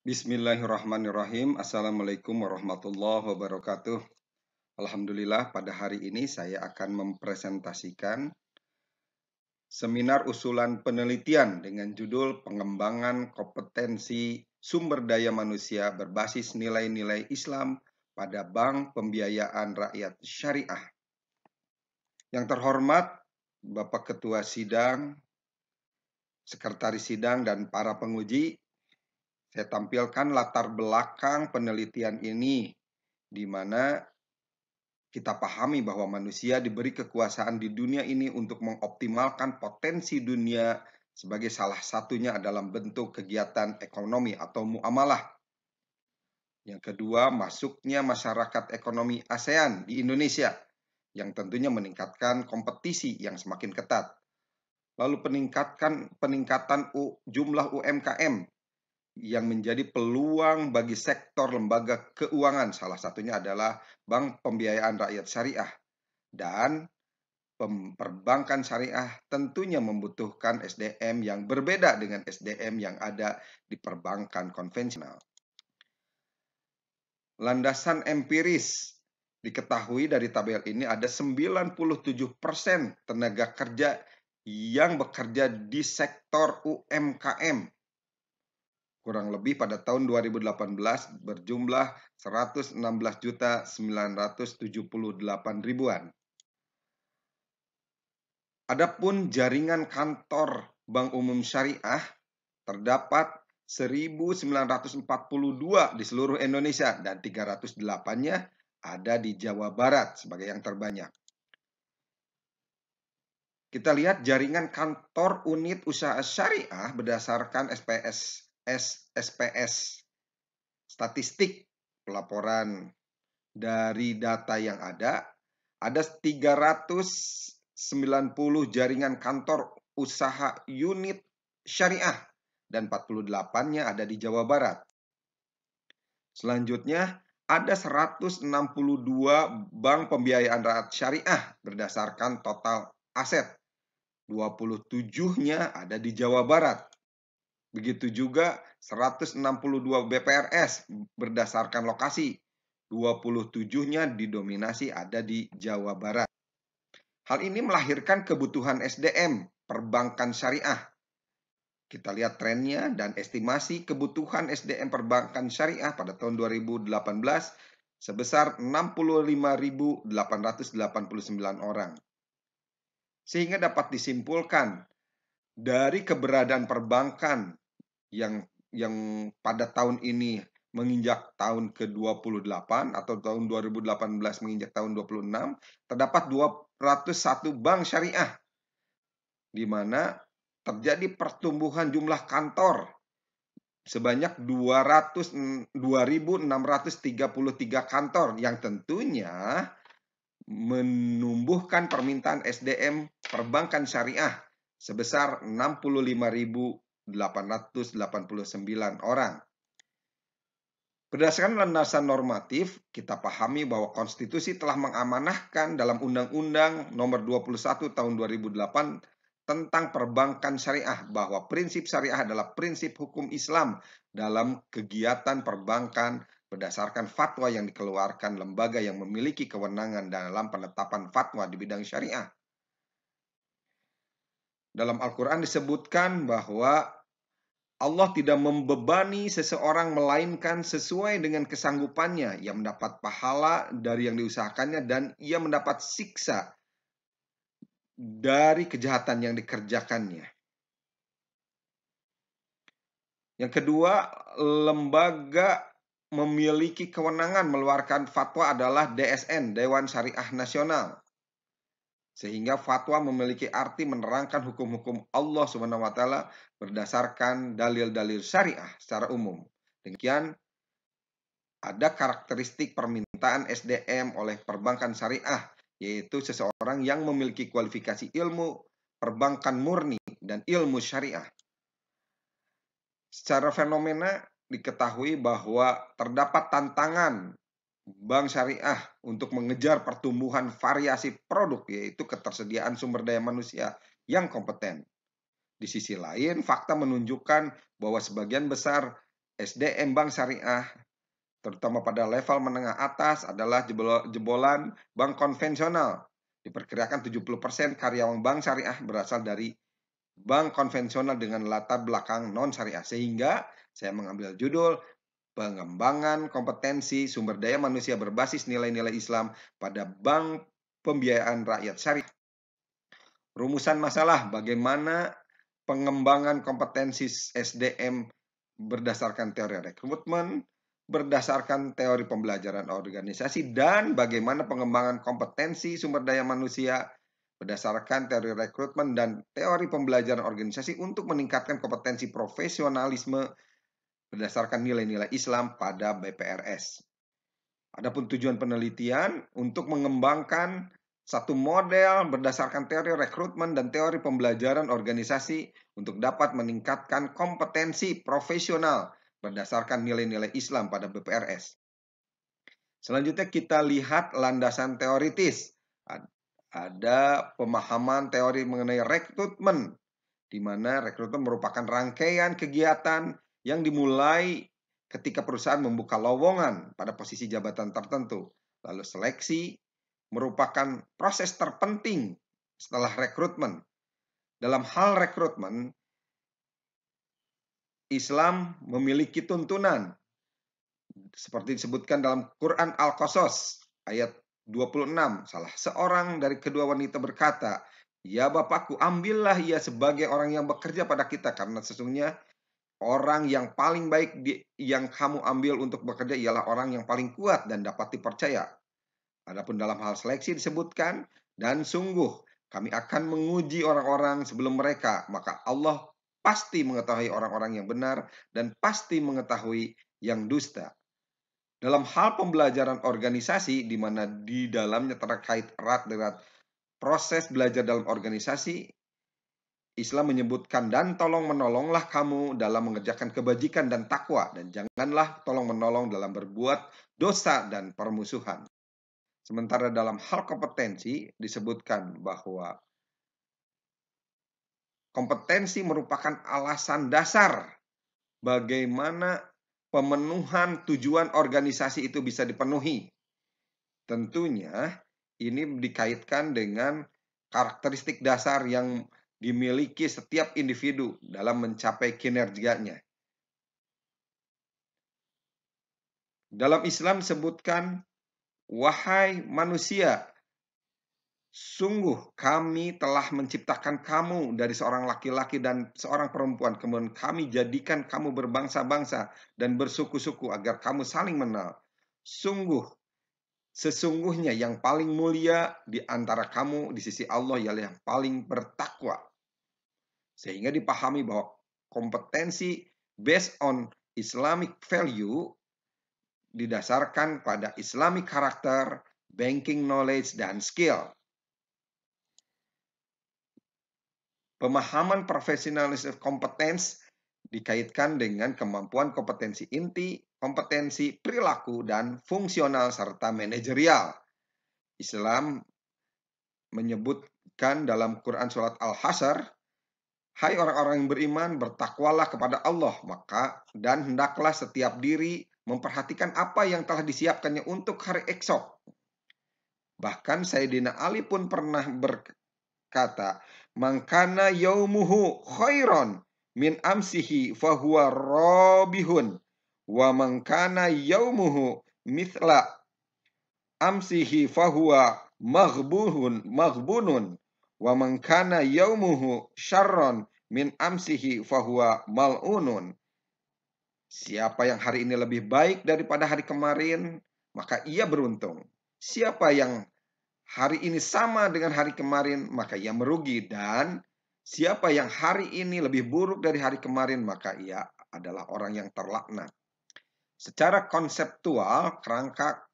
Bismillahirrahmanirrahim. Assalamualaikum warahmatullahi wabarakatuh. Alhamdulillah, pada hari ini saya akan mempresentasikan seminar usulan penelitian dengan judul Pengembangan Kompetensi Sumber Daya Manusia Berbasis Nilai-Nilai Islam pada Bank Pembiayaan Rakyat Syariah. Yang terhormat Bapak Ketua Sidang, Sekretaris Sidang, dan para penguji, saya tampilkan latar belakang penelitian ini, di mana kita pahami bahwa manusia diberi kekuasaan di dunia ini untuk mengoptimalkan potensi dunia, sebagai salah satunya dalam bentuk kegiatan ekonomi atau muamalah. Yang kedua, masuknya masyarakat ekonomi ASEAN di Indonesia, yang tentunya meningkatkan kompetisi yang semakin ketat. Lalu peningkatan jumlah UMKM yang menjadi peluang bagi sektor lembaga keuangan, salah satunya adalah Bank Pembiayaan Rakyat Syariah. Dan perbankan syariah tentunya membutuhkan SDM yang berbeda dengan SDM yang ada di perbankan konvensional. Landasan empiris diketahui dari tabel ini ada 97% tenaga kerja yang bekerja di sektor UMKM. Kurang lebih pada tahun 2018 berjumlah 116.978.000-an. Adapun jaringan kantor Bank Umum Syariah terdapat 1.942 di seluruh Indonesia dan 308-nya ada di Jawa Barat sebagai yang terbanyak. Kita lihat jaringan kantor unit usaha syariah berdasarkan SPS statistik pelaporan dari data yang ada 390 jaringan kantor usaha unit syariah dan 48-nya ada di Jawa Barat. Selanjutnya ada 162 bank pembiayaan rakyat syariah berdasarkan total aset. 27-nya ada di Jawa Barat. Begitu juga 162 BPRS berdasarkan lokasi. 27-nya didominasi ada di Jawa Barat. Hal ini melahirkan kebutuhan SDM perbankan syariah. Kita lihat trennya dan estimasi kebutuhan SDM perbankan syariah pada tahun 2018 sebesar 65.889 orang. Sehingga dapat disimpulkan dari keberadaan perbankan yang pada tahun ini menginjak tahun ke-28 atau tahun 2018 menginjak tahun 26, terdapat 201 bank syariah, di mana terjadi pertumbuhan jumlah kantor sebanyak 2.633 kantor yang tentunya menumbuhkan permintaan SDM perbankan syariah sebesar 65.889 orang. Berdasarkan landasan normatif, kita pahami bahwa konstitusi telah mengamanahkan dalam Undang-Undang Nomor 21 Tahun 2008 tentang perbankan syariah bahwa prinsip syariah adalah prinsip hukum Islam dalam kegiatan perbankan berdasarkan fatwa yang dikeluarkan lembaga yang memiliki kewenangan dalam penetapan fatwa di bidang syariah. Dalam Al-Quran disebutkan bahwa Allah tidak membebani seseorang melainkan sesuai dengan kesanggupannya. Ia mendapat pahala dari yang diusahakannya dan ia mendapat siksa dari kejahatan yang dikerjakannya. Yang kedua, lembaga memiliki kewenangan mengeluarkan fatwa adalah DSN, Dewan Syariah Nasional. Sehingga fatwa memiliki arti menerangkan hukum-hukum Allah SWT berdasarkan dalil-dalil syariah secara umum. Demikian ada karakteristik permintaan SDM oleh perbankan syariah, yaitu seseorang yang memiliki kualifikasi ilmu perbankan murni dan ilmu syariah. Secara fenomena diketahui bahwa terdapat tantangan bank syariah untuk mengejar pertumbuhan variasi produk, yaitu ketersediaan sumber daya manusia yang kompeten. Di sisi lain, fakta menunjukkan bahwa sebagian besar SDM bank syariah, terutama pada level menengah atas adalah jebolan bank konvensional. Diperkirakan 70% karyawan bank syariah berasal dari bank konvensional dengan latar belakang non-syariah. Sehingga saya mengambil judul pengembangan kompetensi sumber daya manusia berbasis nilai-nilai Islam pada bank pembiayaan rakyat syariah. Rumusan masalah bagaimana pengembangan kompetensi SDM berdasarkan teori rekrutmen, berdasarkan teori pembelajaran organisasi, dan bagaimana pengembangan kompetensi sumber daya manusia berdasarkan teori rekrutmen dan teori pembelajaran organisasi untuk meningkatkan kompetensi profesionalisme berdasarkan nilai-nilai Islam pada BPRS. Adapun tujuan penelitian untuk mengembangkan satu model berdasarkan teori rekrutmen dan teori pembelajaran organisasi untuk dapat meningkatkan kompetensi profesional berdasarkan nilai-nilai Islam pada BPRS. Selanjutnya kita lihat landasan teoritis. Ada pemahaman teori mengenai rekrutmen, di mana rekrutmen merupakan rangkaian kegiatan yang dimulai ketika perusahaan membuka lowongan pada posisi jabatan tertentu. Lalu seleksi merupakan proses terpenting setelah rekrutmen. Dalam hal rekrutmen, Islam memiliki tuntunan seperti disebutkan dalam Quran Al-Qasas ayat 26. Salah seorang dari kedua wanita berkata, "Ya Bapakku, ambillah ia sebagai orang yang bekerja pada kita, karena sesungguhnya orang yang paling baik yang kamu ambil untuk bekerja ialah orang yang paling kuat dan dapat dipercaya." Adapun dalam hal seleksi disebutkan, "Dan sungguh kami akan menguji orang-orang sebelum mereka, maka Allah pasti mengetahui orang-orang yang benar dan pasti mengetahui yang dusta." Dalam hal pembelajaran organisasi, di mana di dalamnya terkait erat dengan proses belajar dalam organisasi, Islam menyebutkan, "Dan tolong menolonglah kamu dalam mengerjakan kebajikan dan takwa, dan janganlah tolong menolong dalam berbuat dosa dan permusuhan." Sementara dalam hal kompetensi disebutkan bahwa kompetensi merupakan alasan dasar bagaimana pemenuhan tujuan organisasi itu bisa dipenuhi. Tentunya ini dikaitkan dengan karakteristik dasar yang dimiliki setiap individu dalam mencapai kinerjanya. Dalam Islam disebutkan, "Wahai manusia, sungguh kami telah menciptakan kamu dari seorang laki-laki dan seorang perempuan. Kemudian kami jadikan kamu berbangsa-bangsa dan bersuku-suku agar kamu saling mengenal. Sesungguhnya yang paling mulia di antara kamu di sisi Allah ialah yang paling bertakwa." Sehingga dipahami bahwa kompetensi based on Islamic value didasarkan pada Islamic karakter, banking knowledge, dan skill. Pemahaman professionalism competence dikaitkan dengan kemampuan kompetensi inti, kompetensi perilaku, dan fungsional serta manajerial. Islam menyebutkan dalam Quran surat Al-Hasyr, "Hai orang-orang yang beriman, bertakwalah kepada Allah, dan hendaklah setiap diri memperhatikan apa yang telah disiapkannya untuk hari esok." Bahkan Sayyidina Ali pun pernah berkata, "Man kana yaumuhu khairon min amsihi fahuwa robihun, wa man kana yaumuhu mithla amsihi fahuwa maghbunun, wa man kana yaumuhu syarron min amsihi fahuwa mal'unun." Siapa yang hari ini lebih baik daripada hari kemarin, maka ia beruntung. Siapa yang hari ini sama dengan hari kemarin, maka ia merugi. Dan siapa yang hari ini lebih buruk dari hari kemarin, maka ia adalah orang yang terlaknat. Secara konseptual, kerangka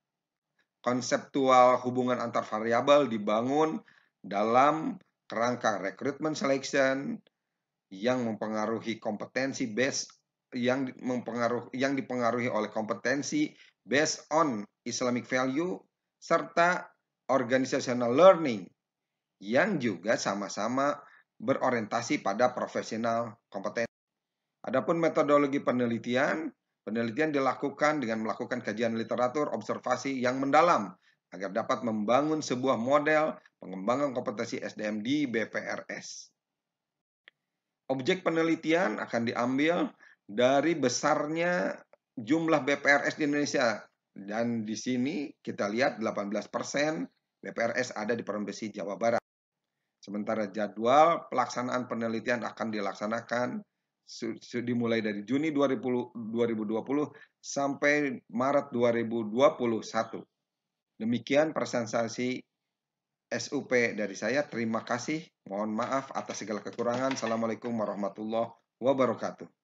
konseptual hubungan antar variabel dibangun dalam kerangka recruitment selection yang mempengaruhi kompetensi yang dipengaruhi oleh kompetensi based on Islamic value serta organizational learning yang juga sama-sama berorientasi pada profesional kompetensi. Adapun metodologi penelitian Penelitian dilakukan dengan melakukan kajian literatur, observasi yang mendalam agar dapat membangun sebuah model pengembangan kompetensi SDM di BPRS. Objek penelitian akan diambil dari besarnya jumlah BPRS di Indonesia. Dan di sini kita lihat 18% BPRS ada di Provinsi Jawa Barat. Sementara jadwal pelaksanaan penelitian akan dilaksanakan dimulai dari Juni 2020 sampai Maret 2021. Demikian presentasi SUP dari saya. Terima kasih. Mohon maaf atas segala kekurangan. Assalamualaikum warahmatullahi wabarakatuh.